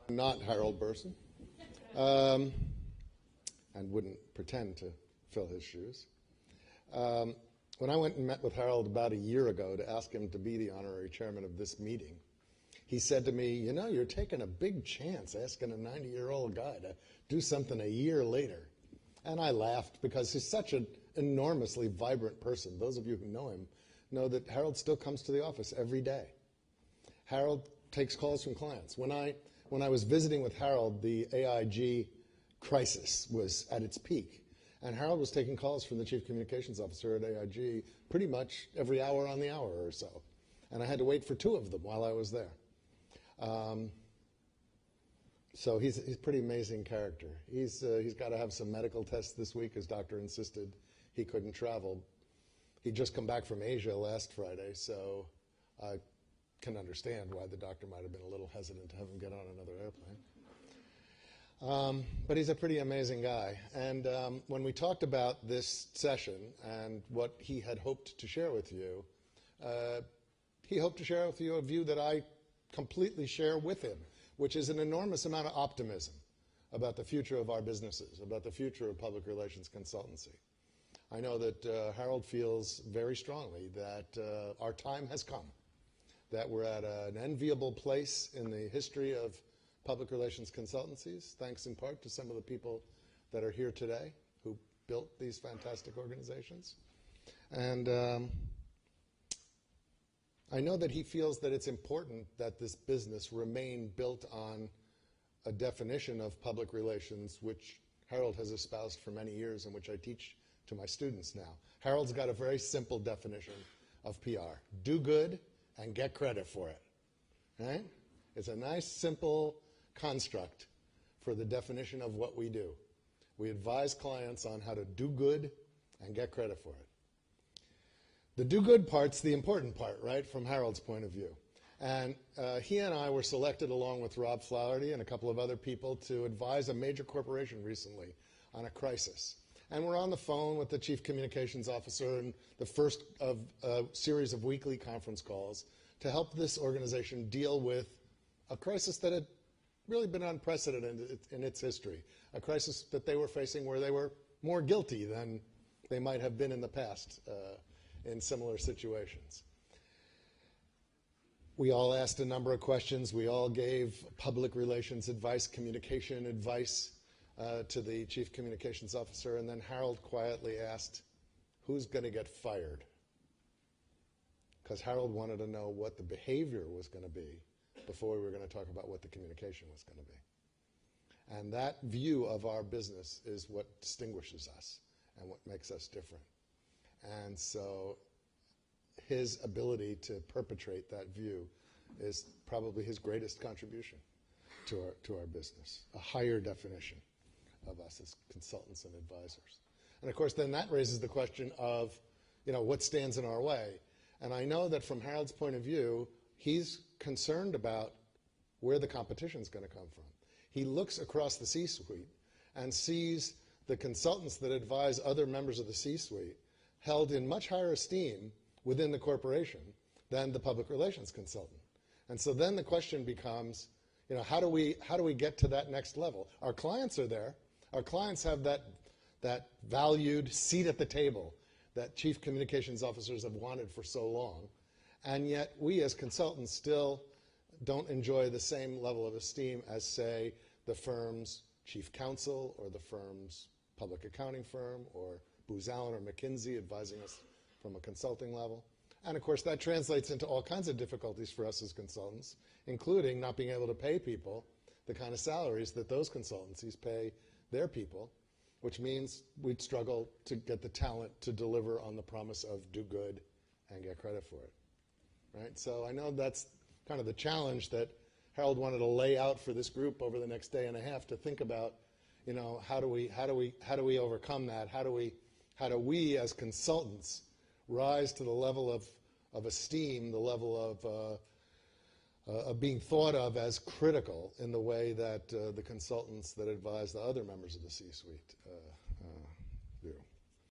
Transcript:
Not Harold Burson, and wouldn't pretend to fill his shoes. When I went and met with Harold about a year ago to ask him to be the honorary chairman of this meeting, he said to me, you know, you're taking a big chance asking a 90-year-old guy to do something a year later. And I laughed because he's such an enormously vibrant person. Those of you who know him know that Harold still comes to the office every day. Harold takes calls from clients. When I was visiting with Harold, the AIG crisis was at its peak. And Harold was taking calls from the chief communications officer at AIG pretty much every hour on the hour or so. And I had to wait for 2 of them while I was there. So he's a pretty amazing character. He's got to have some medical tests this week. His doctor insisted he couldn't travel. He'd just come back from Asia last Friday, so I can understand why the doctor might have been a little hesitant to have him get on another airplane. But he's a pretty amazing guy. And when we talked about this session and what he had hoped to share with you, he hoped to share with you a view that I completely share with him, which is an enormous amount of optimism about the future of our businesses, about the future of public relations consultancy. I know that Harold feels very strongly that our time has come, that we're at an enviable place in the history of public relations consultancies, thanks in part to some of the people that are here today who built these fantastic organizations. And I know that he feels that it's important that this business remain built on a definition of public relations which Harold has espoused for many years and which I teach to my students now. Harold's got a very simple definition of PR. Do good and get credit for it. Right? It's a nice, simple construct for the definition of what we do. We advise clients on how to do good and get credit for it. The do good part's the important part, right, from Harold's point of view. And he and I were selected along with Rob Flaherty and a couple of other people to advise a major corporation recently on a crisis. And we're on the phone with the chief communications officer in the first of a series of weekly conference calls to help this organization deal with a crisis that had really been unprecedented in its history, a crisis that they were facing where they were more guilty than they might have been in the past in similar situations. We all asked a number of questions. We all gave public relations advice, communication advice to the chief communications officer, and then Harold quietly asked, who's going to get fired? Because Harold wanted to know what the behavior was going to be before we were going to talk about what the communication was going to be. And that view of our business is what distinguishes us and what makes us different. And so his ability to perpetrate that view is probably his greatest contribution to our business, a higher definition of us as consultants and advisors. And of course, then that raises the question of, you know, what stands in our way? And I know that from Harold's point of view, he's concerned about where the competition is going to come from. He looks across the C-suite and sees the consultants that advise other members of the C-suite held in much higher esteem within the corporation than the public relations consultant. And so then the question becomes, you know, how do we get to that next level? Our clients are there. Our clients have that valued seat at the table that chief communications officers have wanted for so long. And yet we as consultants still don't enjoy the same level of esteem as, say, the firm's chief counsel or the firm's public accounting firm or Booz Allen or McKinsey advising us from a consulting level. And of course that translates into all kinds of difficulties for us as consultants, including not being able to pay people the kind of salaries that those consultancies pay their people, which means we'd struggle to get the talent to deliver on the promise of do good and get credit for it. Right? So I know that's kind of the challenge that Harold wanted to lay out for this group over the next day and a half to think about, you know, how do we overcome that? How do we as consultants rise to the level of esteem, the level of being thought of as critical in the way that the consultants that advise the other members of the C-suite